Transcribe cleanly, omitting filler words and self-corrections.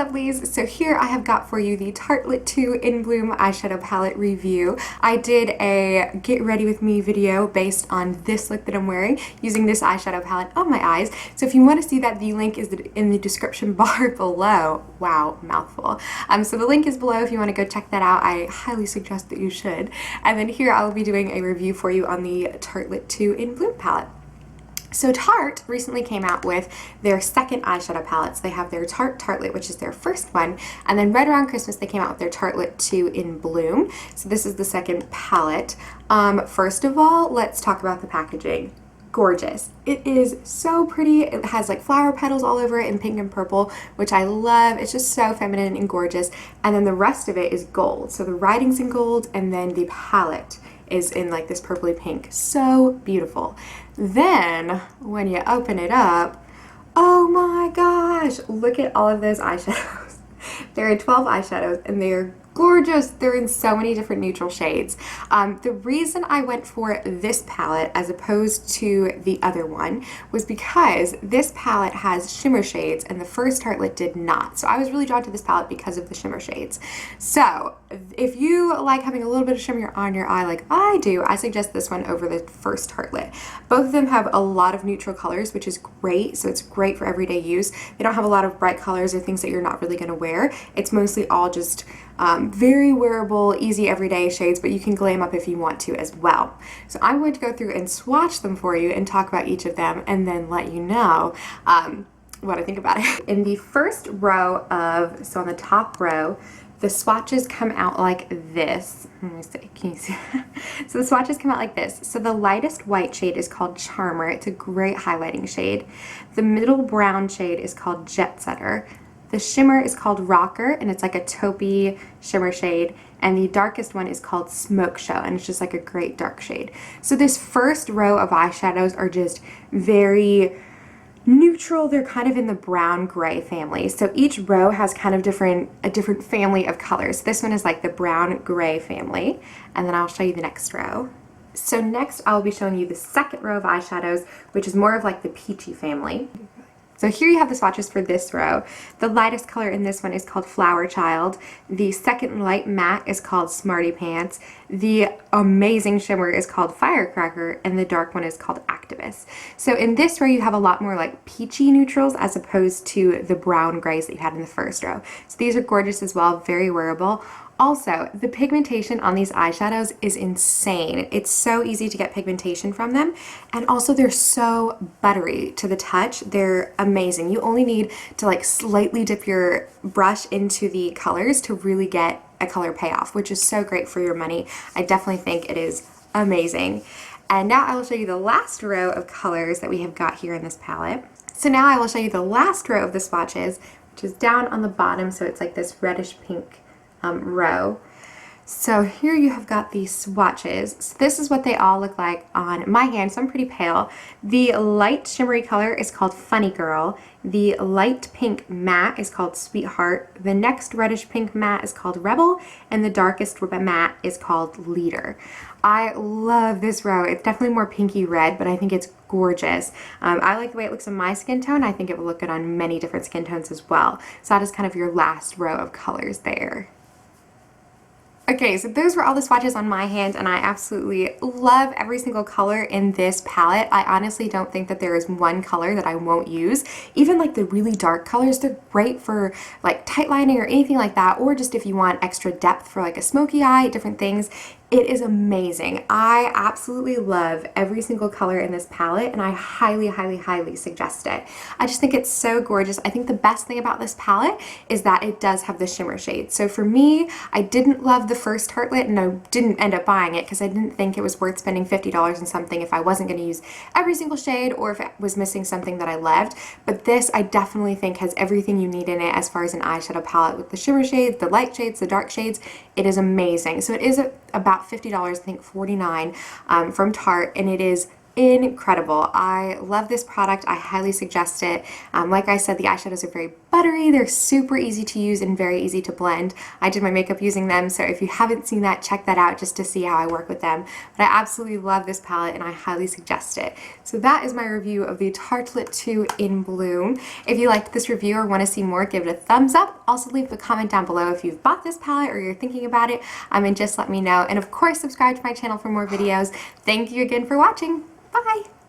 lovelies, so here I have got for you the Tartelette 2 In Bloom eyeshadow palette review. I did a get ready with me video based on this look that I'm wearing using this eyeshadow palette on my eyes. So if you want to see that, the link is in the description bar below. Wow, mouthful. So the link is below if you want to go check that out. I highly suggest that you should. And then here I will be doing a review for you on the Tartelette 2 In Bloom palette. So Tarte recently came out with their second eyeshadow palettes. They have their Tarte Tartelette, which is their first one, and then right around Christmas they came out with their Tartelette 2 In Bloom. So this is the second palette. First of all, let's talk about the packaging. Gorgeous. It is so pretty. It has like flower petals all over it in pink and purple, which I love. It's just so feminine and gorgeous. And then the rest of it is gold. So the writing's in gold, and then the palette is in like this purpley pink. So beautiful. Then when you open it up, oh my gosh, look at all of those eyeshadows. There are 12 eyeshadows and they are gorgeous. They're in so many different neutral shades. The reason I went for this palette as opposed to the other one was because this palette has shimmer shades and the first Tartelette did not. So I was really drawn to this palette because of the shimmer shades. So if you like having a little bit of shimmer on your eye like I do, I suggest this one over the first Tartelette. Both of them have a lot of neutral colors, which is great. So it's great for everyday use. They don't have a lot of bright colors or things that you're not really going to wear. It's mostly all just very wearable, easy everyday shades, but you can glam up if you want to as well. So I'm going to go through and swatch them for you and talk about each of them and then let you know what I think about it. In the first row so on the top row, the swatches come out like this. Let me see, can you see? So the swatches come out like this. So the lightest white shade is called Charmer. It's a great highlighting shade. The middle brown shade is called Jet Setter. The shimmer is called Rocker, and it's like a taupey shimmer shade. And the darkest one is called Smoke Show, and it's just like a great dark shade. So this first row of eyeshadows are just very neutral. They're kind of in the brown gray family. So each row has kind of a different family of colors. This one is like the brown gray family, and then I'll show you the next row. So next I'll be showing you the second row of eyeshadows, which is more of like the peachy family. So here you have the swatches for this row. The lightest color in this one is called Flower Child. The second light matte is called Smarty Pants. The amazing shimmer is called Firecracker, and the dark one is called Activist. So in this row you have a lot more like peachy neutrals as opposed to the brown grays that you had in the first row. So these are gorgeous as well, very wearable. Also, the pigmentation on these eyeshadows is insane. It's so easy to get pigmentation from them, and also they're so buttery to the touch. They're amazing. You only need to like slightly dip your brush into the colors to really get a color payoff, which is so great for your money. I definitely think it is amazing. And now I will show you the last row of colors that we have got here in this palette. So now I will show you the last row of the swatches, which is down on the bottom, so it's like this reddish pink row. So here you have got these swatches. So this is what they all look like on my hand, so I'm pretty pale. The light shimmery color is called Funny Girl. The light pink matte is called Sweetheart. The next reddish pink matte is called Rebel, and the darkest matte is called Leader. I love this row. It's definitely more pinky red, but I think it's gorgeous. I like the way it looks on my skin tone. I think it will look good on many different skin tones as well. So that is kind of your last row of colors there. Okay, so those were all the swatches on my hand, and I absolutely love every single color in this palette. I honestly don't think that there is one color that I won't use. Even like the really dark colors, they're great for like tight lining or anything like that, or just if you want extra depth for like a smoky eye, different things. It is amazing. I absolutely love every single color in this palette, and I highly, highly, highly suggest it. I just think it's so gorgeous. I think the best thing about this palette is that it does have the shimmer shades. So for me, I didn't love the first Tartelette, and I didn't end up buying it because I didn't think it was worth spending $50 on something if I wasn't going to use every single shade or if it was missing something that I loved. But this I definitely think has everything you need in it as far as an eyeshadow palette with the shimmer shades, the light shades, the dark shades. It is amazing. So it is about $50, I think $49 from Tarte, and it is incredible. I love this product. I highly suggest it. Like I said, the eyeshadows are very buttery. They're super easy to use and very easy to blend. I did my makeup using them, so if you haven't seen that, check that out just to see how I work with them. But I absolutely love this palette and I highly suggest it. So that is my review of the Tartelette 2 in Bloom. If you liked this review or want to see more, give it a thumbs up. Also leave a comment down below if you've bought this palette or you're thinking about it, and just let me know. And of course, subscribe to my channel for more videos. Thank you again for watching. Bye!